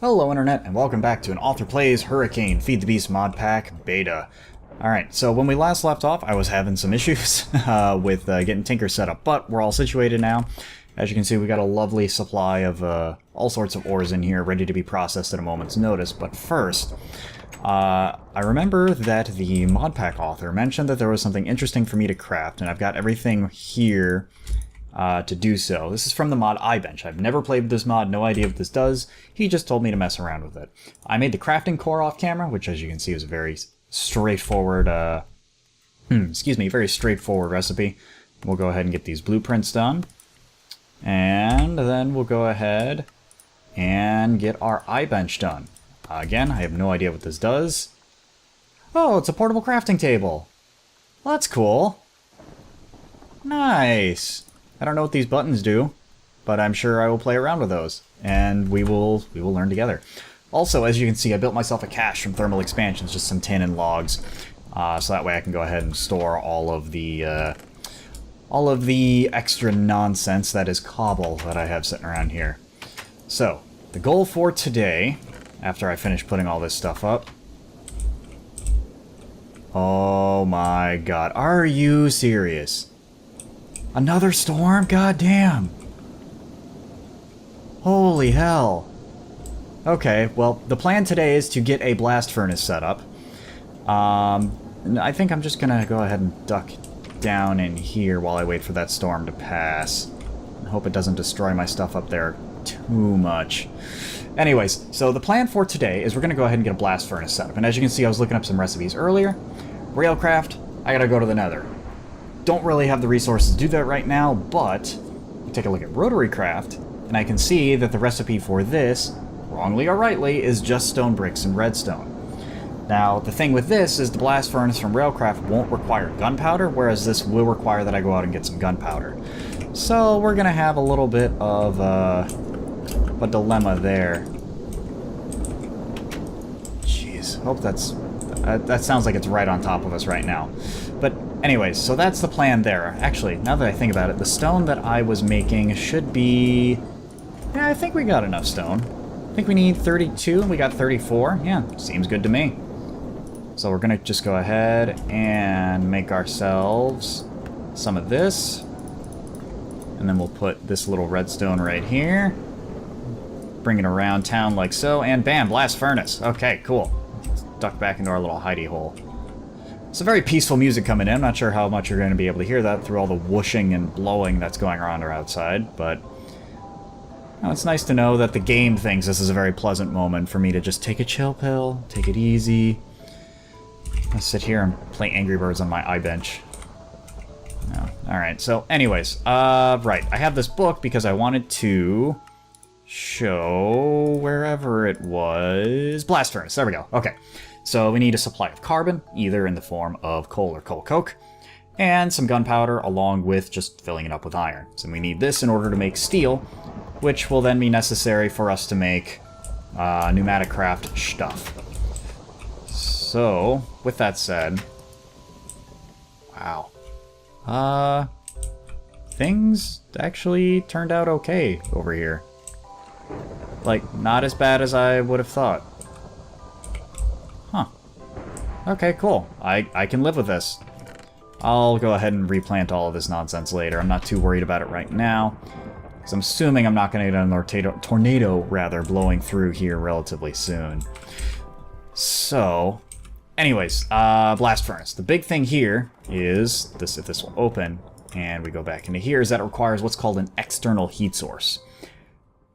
Hello Internet, and welcome back to AnAuthorPlays Hurricane Feed the Beast Modpack Beta. Alright, so when we last left off, I was having some issues with getting Tinker set up, but we're all situated now. As you can see, we got a lovely supply of all sorts of ores in here, ready to be processed at a moment's notice. But first, I remember that the Modpack author mentioned that there was something interesting for me to craft, and I've got everything here to do so. This is from the mod iBench. I've never played with this mod, no idea what this does. He just told me to mess around with it. I made the crafting core off camera, which as you can see is a very straightforward, very straightforward recipe. We'll go ahead and get these blueprints done. And then we'll go ahead and get our iBench done. Again, I have no idea what this does. Oh, it's a portable crafting table. Well, that's cool. Nice. I don't know what these buttons do, but I'm sure I will play around with those, and we will learn together. Also, as you can see, I built myself a cache from thermal expansions, just some tin and logs, so that way I can go ahead and store all of the extra nonsense that is cobble that I have sitting around here. So, the goal for today, after I finish putting all this stuff up... Oh my god, are you serious? Another storm? God damn. Holy hell. Okay, well, the plan today is to get a blast furnace set up. I think I'm just gonna go ahead and duck down in here while I wait for that storm to pass. I hope it doesn't destroy my stuff up there too much. Anyways, so the plan for today is we're gonna go ahead and get a blast furnace set up. And as you can see, I was looking up some recipes earlier. Railcraft, I gotta go to the Nether. Don't really have the resources to do that right now, but we take a look at rotary craft, and I can see that the recipe for this, wrongly or rightly, is just stone bricks and redstone. Now, the thing with this is the blast furnace from Railcraft won't require gunpowder, whereas this will require that I go out and get some gunpowder. So we're going to have a little bit of a dilemma there. Jeez, hope that sounds like it's right on top of us right now. But anyways, so that's the plan there. Actually, now that I think about it, the stone that I was making should be... Yeah, I think we got enough stone. I think we need 32, we got 34. Yeah, seems good to me. So we're gonna just go ahead and make ourselves some of this. And then we'll put this little redstone right here. Bring it around town like so, and bam, blast furnace. Okay, cool. Let's duck back into our little hidey hole. Some very peaceful music coming in. I'm not sure how much you're going to be able to hear that through all the whooshing and blowing that's going around or outside, but it's nice to know that the game thinks this is a very pleasant moment for me to just take a chill pill, take it easy. I'll sit here and play Angry Birds on my iBench. No. Alright, so anyways, right, I have this book because I wanted to show wherever it was. Blast furnace, there we go, okay. So we need a supply of carbon, either in the form of coal or coal coke, and some gunpowder along with just filling it up with iron. So we need this in order to make steel, which will then be necessary for us to make pneumatic craft stuff. So, with that said, wow. Things actually turned out okay over here. Like, not as bad as I would have thought. Huh. Okay, cool. I can live with this. I'll go ahead and replant all of this nonsense later. I'm not too worried about it right now. Because I'm assuming I'm not going to get another tornado blowing through here relatively soon. So, anyways, blast furnace. The big thing here is, if this will open, and we go back into here, is that it requires what's called an external heat source.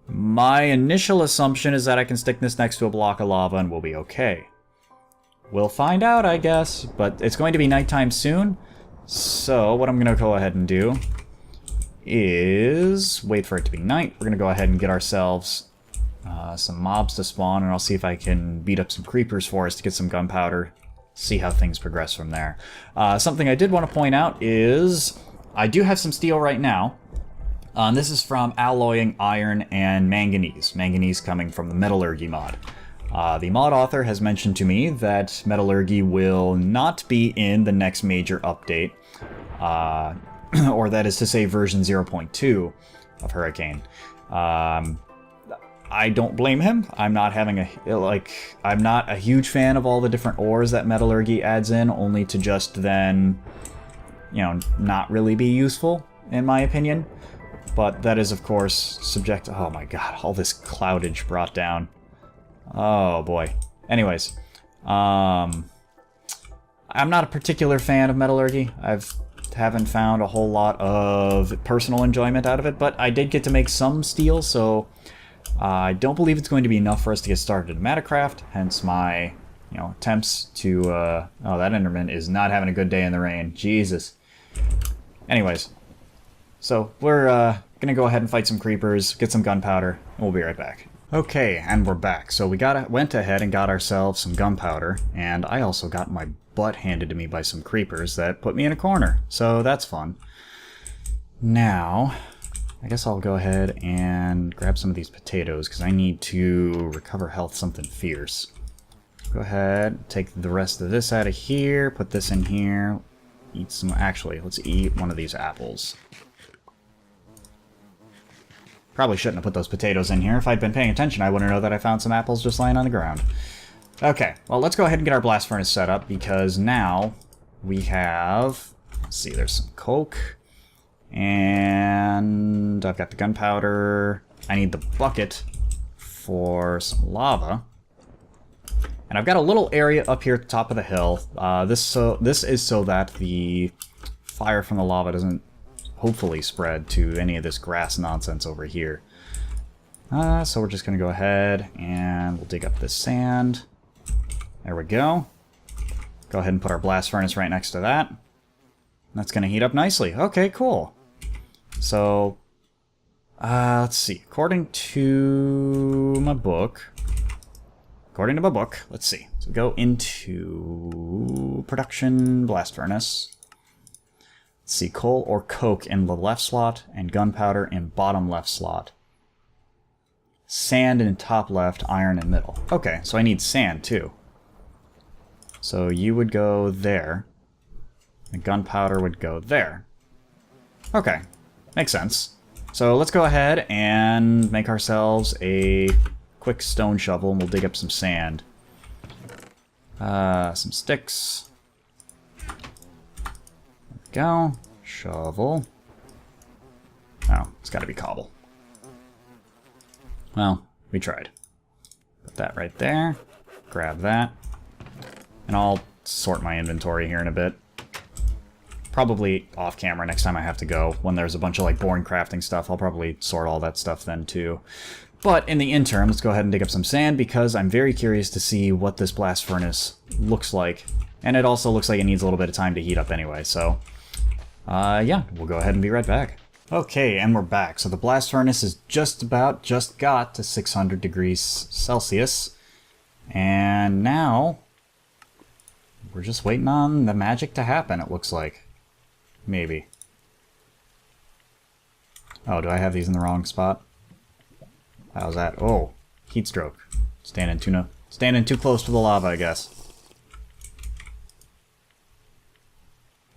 My initial assumption is that I can stick this next to a block of lava and we'll be okay. We'll find out, I guess, but it's going to be nighttime soon, so what I'm going to go ahead and do is wait for it to be night. We're going to go ahead and get ourselves some mobs to spawn, and I'll see if I can beat up some creepers for us to get some gunpowder, see how things progress from there. Something I did want to point out is I do have some steel right now. This is from alloying iron and manganese. Manganese coming from the metallurgy mod. The mod author has mentioned to me that metallurgy will not be in the next major update, or that is to say version 0.2 of Hurricane. I don't blame him. I'm not having I'm not a huge fan of all the different ores that metallurgy adds in, only to just then, you know, not really be useful, in my opinion. But that is, of course, subject... Oh my god, all this cloudage brought down. Oh boy. Anyways, I'm not a particular fan of metallurgy. Haven't found a whole lot of personal enjoyment out of it, but I did get to make some steel, so I don't believe it's going to be enough for us to get started in Metacraft, hence my, you know, attempts to, oh, that Enderman is not having a good day in the rain. Jesus. Anyways, so we're gonna go ahead and fight some creepers, get some gunpowder, and we'll be right back. Okay, and we're back. So we went ahead and got ourselves some gunpowder, and I also got my butt handed to me by some creepers that put me in a corner, so that's fun. Now, I guess I'll go ahead and grab some of these potatoes, because I need to recover health something fierce. Go ahead, take the rest of this out of here, put this in here, eat some... Actually, let's eat one of these apples. Probably shouldn't have put those potatoes in here. If I'd been paying attention, I wouldn't know that I found some apples just lying on the ground. Okay, well, let's go ahead and get our blast furnace set up, because now we have... Let's see, there's some coke, and I've got the gunpowder. I need the bucket for some lava. And I've got a little area up here at the top of the hill. This is so that the fire from the lava doesn't hopefully spread to any of this grass nonsense over here. So we're just going to go ahead and we'll dig up this sand. There we go. Go ahead and put our blast furnace right next to that. That's going to heat up nicely. Okay, cool. So, let's see. According to my book, let's see. So go into production blast furnace. Let's see, coal or coke in the left slot, and gunpowder in bottom left slot. Sand in top left, iron in middle. Okay, so I need sand too. So you would go there. The gunpowder would go there. Okay, makes sense. So let's go ahead and make ourselves a quick stone shovel, and we'll dig up some sand. Some sticks. There we go. Shovel. Oh, it's gotta be cobble. Well, we tried. Put that right there. Grab that. And I'll sort my inventory here in a bit. Probably off camera next time I have to go. When there's a bunch of like boring crafting stuff, I'll probably sort all that stuff then too. But in the interim, let's go ahead and dig up some sand, because I'm very curious to see what this blast furnace looks like. And it also looks like it needs a little bit of time to heat up anyway, so... yeah, we'll go ahead and be right back. Okay, and we're back. So the blast furnace is just got to 600 degrees Celsius. And now... we're just waiting on the magic to happen, it looks like. Maybe. Oh, do I have these in the wrong spot? How's that? Oh, heat stroke. Standing too close to the lava, I guess.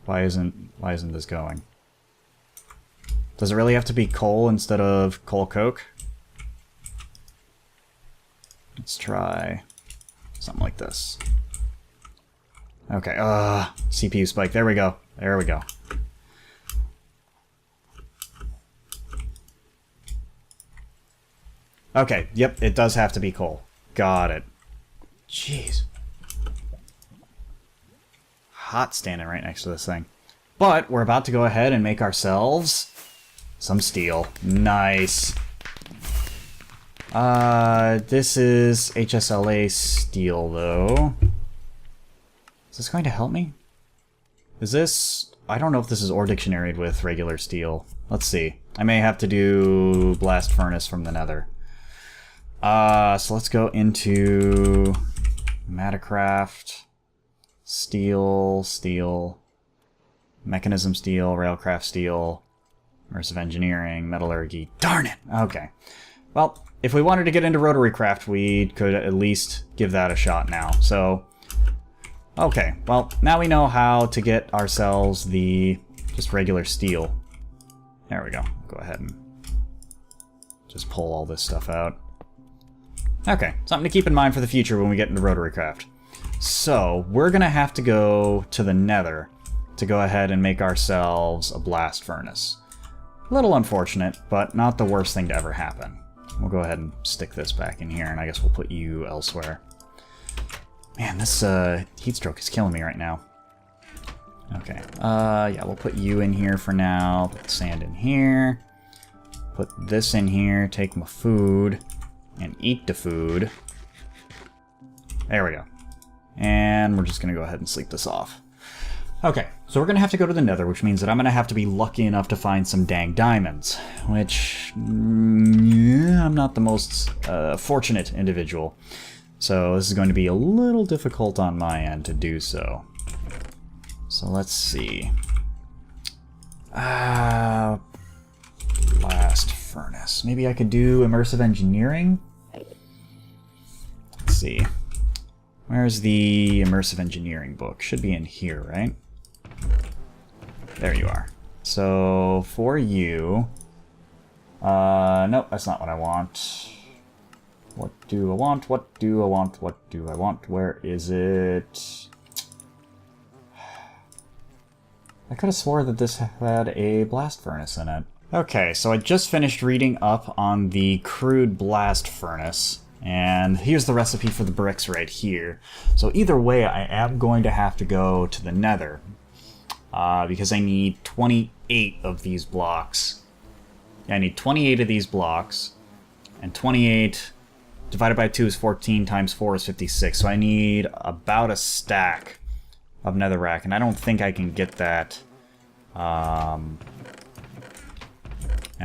Why isn't this going? Does it really have to be coal instead of coal coke? Let's try something like this. Okay, CPU spike. There we go. There we go. Okay, yep, it does have to be coal. Got it. Jeez. Hot standing right next to this thing. But we're about to go ahead and make ourselves some steel. Nice. This is HSLA steel, though. Is this going to help me? Is this... I don't know if this is ore dictionaried with regular steel. Let's see. I may have to do blast furnace from the Nether. So let's go into Metacraft, steel, mechanism steel, railcraft steel, immersive engineering, metallurgy. Darn it! Okay. Well, if we wanted to get into rotary craft, we could at least give that a shot now. So, okay. Well, now we know how to get ourselves the just regular steel. There we go. Go ahead and just pull all this stuff out. Okay, something to keep in mind for the future when we get into rotary craft. So, we're going to have to go to the Nether to go ahead and make ourselves a blast furnace. A little unfortunate, but not the worst thing to ever happen. We'll go ahead and stick this back in here, and I guess we'll put you elsewhere. Man, this heat stroke is killing me right now. Okay, yeah, we'll put you in here for now. Put the sand in here. Put this in here, take my food, and eat the food. There we go. And we're just going to go ahead and sleep this off. Okay, so we're going to have to go to the Nether, which means that I'm going to have to be lucky enough to find some dang diamonds, which, yeah, I'm not the most fortunate individual. So this is going to be a little difficult on my end to do so. So let's see. Blast furnace. Maybe I could do Immersive Engineering? Let's see. Where's the Immersive Engineering book? Should be in here, right? There you are. So, for you... nope, that's not what I want. What do I want? What do I want? What do I want? Where is it? I could have swore that this had a blast furnace in it. Okay, so I just finished reading up on the crude blast furnace. And here's the recipe for the bricks right here. So either way, I am going to have to go to the Nether. Because I need 28 of these blocks. Yeah, I need 28 of these blocks. And 28 divided by 2 is 14 times 4 is 56. So I need about a stack of netherrack. And I don't think I can get that... I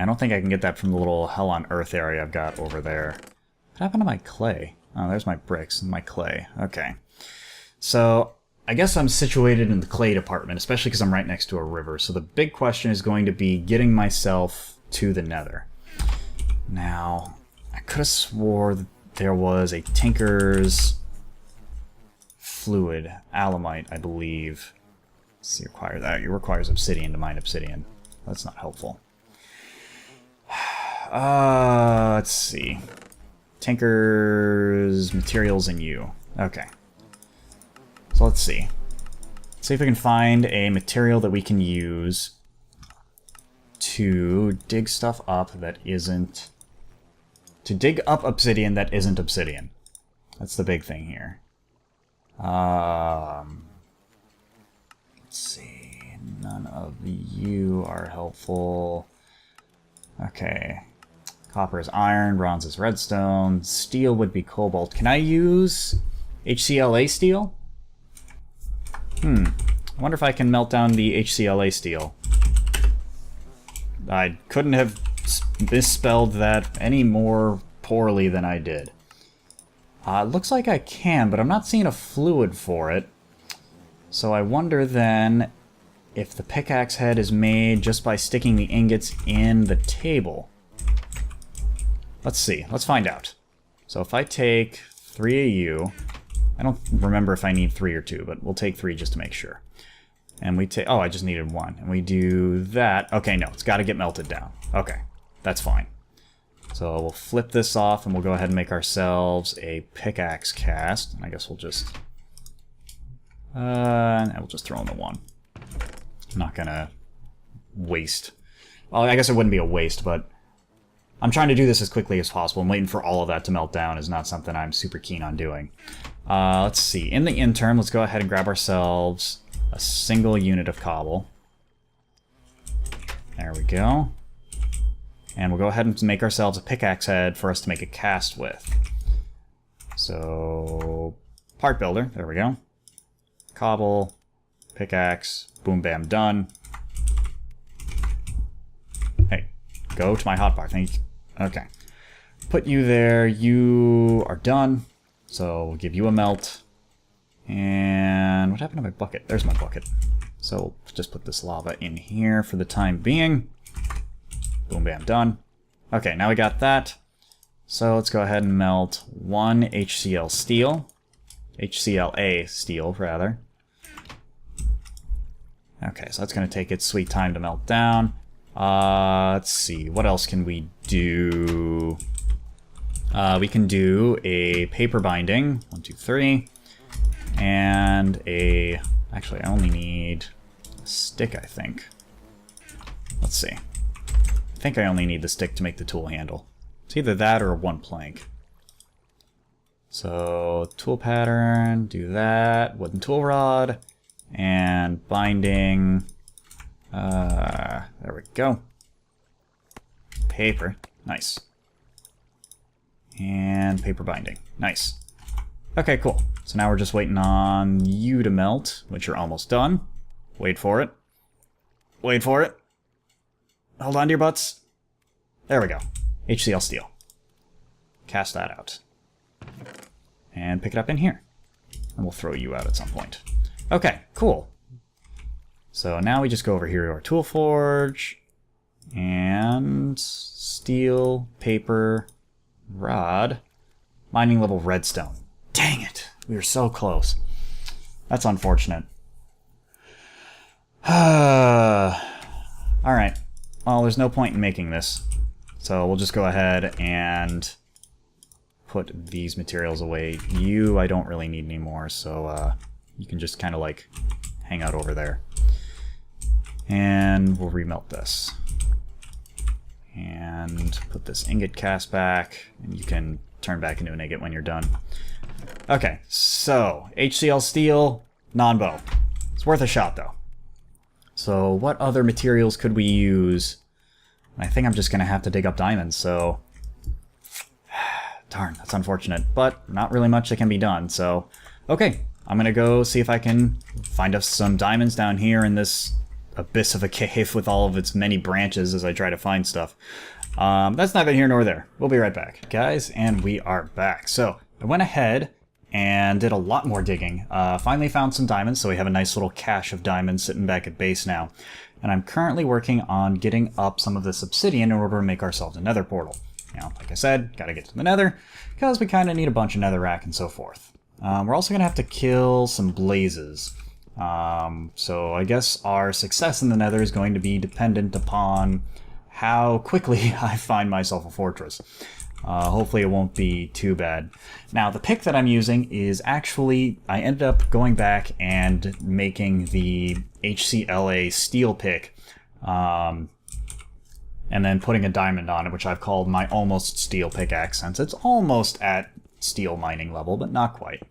don't think I can get that from the little hell on earth area I've got over there. What happened to my clay? Oh, there's my bricks and my clay. Okay. So, I guess I'm situated in the clay department, especially because I'm right next to a river. So the big question is going to be getting myself to the Nether. Now, I could have swore that there was a Tinker's fluid, alamite, I believe. Let's see, require that. It requires obsidian to mine obsidian. That's not helpful. Let's see. Tinker's materials and you. Okay. So let's see. Let's see if we can find a material that we can use to dig stuff up that isn't... To dig up obsidian that isn't obsidian. That's the big thing here. Let's see. None of you are helpful. Okay. Copper is iron, bronze is redstone, steel would be cobalt. Can I use HClA steel? I wonder if I can melt down the HClA steel. I couldn't have misspelled that any more poorly than I did. It looks like I can, but I'm not seeing a fluid for it. So I wonder then if the pickaxe head is made just by sticking the ingots in the table. Let's see. Let's find out. So if I take 3 of you... I don't remember if I need 3 or 2, but we'll take 3 just to make sure. And we take... Oh, I just needed 1. And we do that. Okay, no. It's got to get melted down. Okay. That's fine. So we'll flip this off, and we'll go ahead and make ourselves a pickaxe cast. And I guess we'll just... and we'll just throw in the 1. I'm not going to waste... Well, I guess it wouldn't be a waste, but... I'm trying to do this as quickly as possible, and waiting for all of that to melt down is not something I'm super keen on doing. Let's see. In the interim, let's go ahead and grab ourselves a single unit of cobble. There we go. And we'll go ahead and make ourselves a pickaxe head for us to make a cast with. So, part builder. There we go. Cobble, pickaxe, boom, bam, done. Hey, go to my hotbar. Thank you. Okay. Put you there. You are done. So we'll give you a melt. And what happened to my bucket? There's my bucket. So we'll just put this lava in here for the time being. Boom, bam, done. Okay, now we got that. So let's go ahead and melt 1 HCl steel. HClA steel, rather. Okay, so that's going to take its sweet time to melt down. Let's see, what else can we do? We can do a paper binding, 1, 2, 3, and a... Actually, I only need a stick, I think. Let's see. I think I only need the stick to make the tool handle. It's either that or 1 plank. So, tool pattern, do that, wooden tool rod, and binding, there we go. Paper, nice. And paper binding, nice. Okay, cool. So now we're just waiting on you to melt, which you're almost done. Wait for it. Wait for it. Hold on to your butts. There we go. HCl steel. Cast that out. And pick it up in here. And we'll throw you out at some point. Okay, cool. So now we just go over here to our tool forge. And steel, paper, rod, mining level redstone. Dang it! We were so close. That's unfortunate. Alright. Well, there's no point in making this. So we'll just go ahead and put these materials away. You, I don't really need anymore, so you can just kind of like hang out over there. And we'll remelt this. And put this ingot cast back, and you can turn back into an ingot when you're done. Okay, so HCl steel, non-bow. It's worth a shot though. So what other materials could we use? I think I'm just gonna have to dig up diamonds, so darn, that's unfortunate, but not really much that can be done, so okay, I'm gonna go see if I can find us some diamonds down here in this abyss of a cave with all of its many branches as I try to find stuff. That's neither here nor there. We'll be right back. Guys, and we are back. So, I went ahead and did a lot more digging. Finally found some diamonds, so we have a nice little cache of diamonds sitting back at base now. And I'm currently working on getting up some of this obsidian in order to make ourselves a nether portal. Now, like I said, gotta get to the nether, because we kind of need a bunch of netherrack and so forth. We're also gonna have to kill some blazes. So I guess our success in the nether is going to be dependent upon how quickly I find myself a fortress. Hopefully it won't be too bad. Now the pick that I'm using is actually, I ended up going back and making the HCLA steel pick, and then putting a diamond on it, which I've called my almost steel pickaxe, since it's almost at steel mining level, but not quite.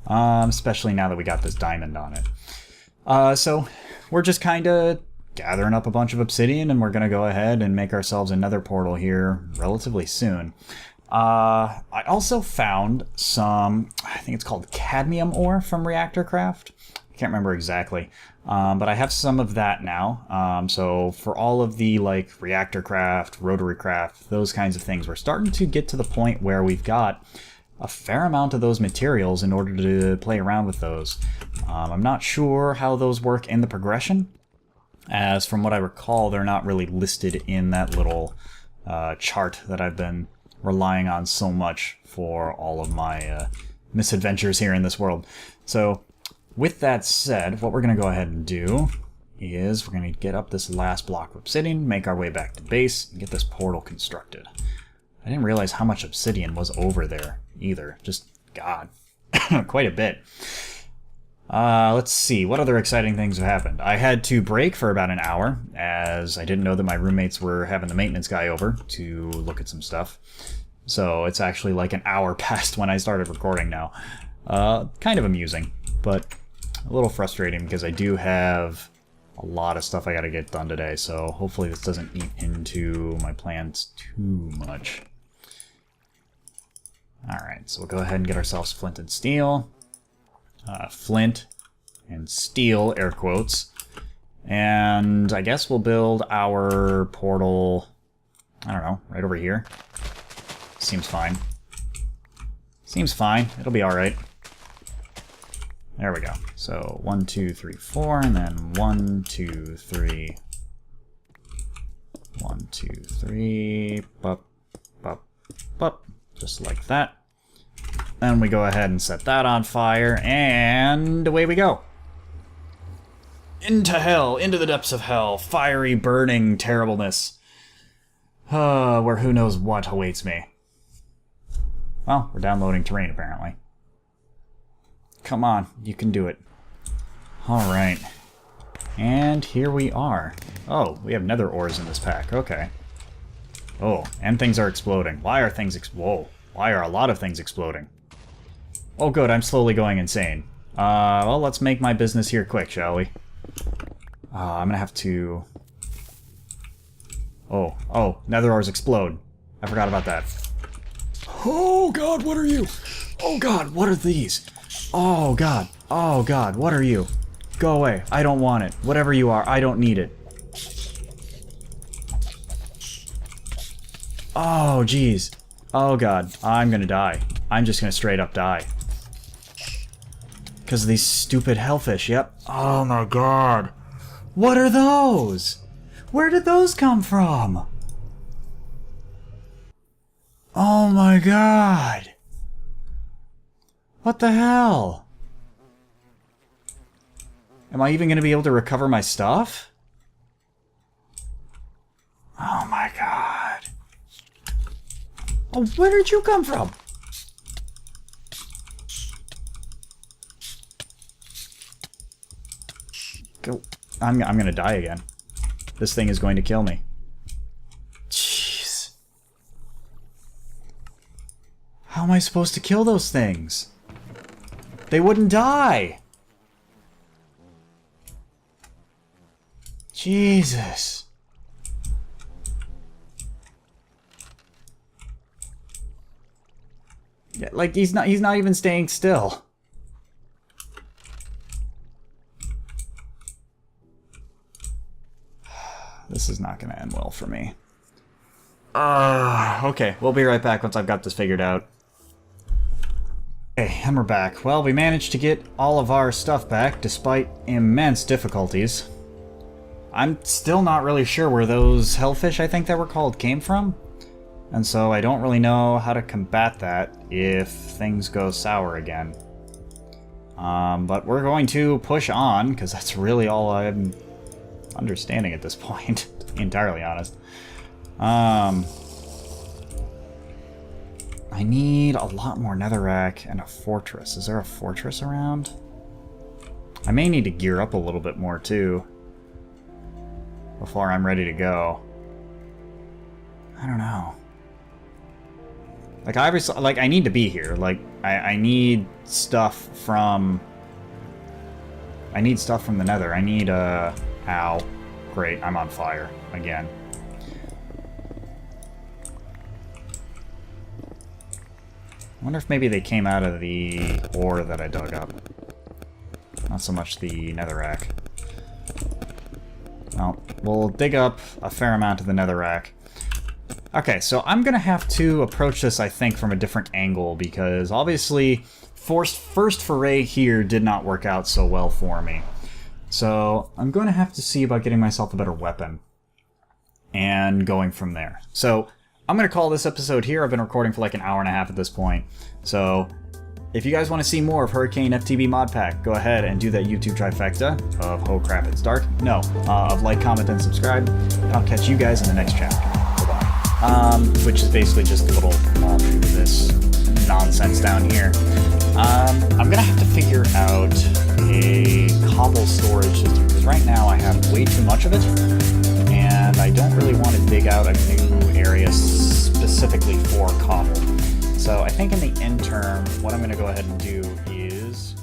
Especially now that we got this diamond on it. So we're just kind of gathering up a bunch of obsidian, and we're going to go ahead and make ourselves another portal here relatively soon. I also found some, I think it's called cadmium ore from Reactor Craft. I can't remember exactly, but I have some of that now. So for all of the like Reactor Craft, Rotary Craft, those kinds of things, we're starting to get to the point where we've got a fair amount of those materials in order to play around with those. I'm not sure how those work in the progression, as from what I recall, they're not really listed in that little chart that I've been relying on so much for all of my misadventures here in this world. So, with that said, what we're going to go ahead and do is we're going to get up this last block of obsidian, make our way back to base, and get this portal constructed. I didn't realize how much obsidian was over there either. Just, God, quite a bit. Let's see, what other exciting things have happened? I had to break for about an hour, as I didn't know that my roommates were having the maintenance guy over to look at some stuff. So it's actually like an hour past when I started recording now. Kind of amusing, but a little frustrating because I do have a lot of stuff I gotta get done today, so hopefully this doesn't eat into my plans too much. Alright, so we'll go ahead and get ourselves flint and steel. Flint and steel, air quotes. And I guess we'll build our portal, I don't know, right over here. Seems fine. Seems fine. It'll be alright. There we go. So 1, 2, 3, 4, and then 1, 2, 3. 1, 2, 3. Bup, bup, bup. Just like that. Then we go ahead and set that on fire, and away we go. Into hell, into the depths of hell, fiery, burning terribleness. Where who knows what awaits me. Well, we're downloading terrain, apparently. Come on, you can do it. Alright. And here we are. Oh, we have nether ores in this pack. Okay. Oh, and things are exploding. Why are things whoa. Why are a lot of things exploding? Oh good, I'm slowly going insane. Well, let's make my business here quick, shall we? I'm gonna have to... Oh, nether ores explode. I forgot about that. Oh god, what are you? Oh god, what are these? Oh god, what are you? Go away, I don't want it. Whatever you are, I don't need it. Oh jeez. Oh god, I'm gonna die. I'm just gonna straight up die. Because of these stupid hellfish, yep. Oh my god. What are those? Where did those come from? Oh my god. What the hell? Am I even going to be able to recover my stuff? Oh my god. Oh, where did you come from? Go. I'm going to die again. This thing is going to kill me. Jeez. How am I supposed to kill those things? They wouldn't die. Jesus. Yeah, like he's not even staying still. This is not going to end well for me. Okay, we'll be right back once I've got this figured out. Okay, and we're back. Well, we managed to get all of our stuff back despite immense difficulties. I'm still not really sure where those hellfish, I think they were called, came from. And so I don't really know how to combat that if things go sour again. But we're going to push on, because that's really all I'm understanding at this point, to be entirely honest. I need a lot more netherrack and a fortress. Is there a fortress around? I may need to gear up a little bit more, too, before I'm ready to go. I don't know. Like, I need to be here. Like, I need stuff from... I need stuff from the nether. I need, Ow. Great, I'm on fire. Again. I wonder if maybe they came out of the ore that I dug up. Not so much the netherrack. Well, we'll dig up a fair amount of the netherrack. Okay, so I'm gonna have to approach this, I think, from a different angle, because obviously first foray here did not work out so well for me. So I'm going to have to see about getting myself a better weapon and going from there. So I'm going to call this episode here. I've been recording for like an hour and a half at this point. So if you guys want to see more of Hurricane FTB Modpack, go ahead and do that YouTube trifecta of oh crap, it's dark. No, of like, comment, and subscribe. And I'll catch you guys in the next chapter. Bye-bye. Which is basically just a little offshoot of this nonsense down here. I'm gonna have to figure out a cobble storage system, because right now I have way too much of it, and I don't really want to dig out a new area specifically for cobble. So I think in the end term, what I'm gonna go ahead and do is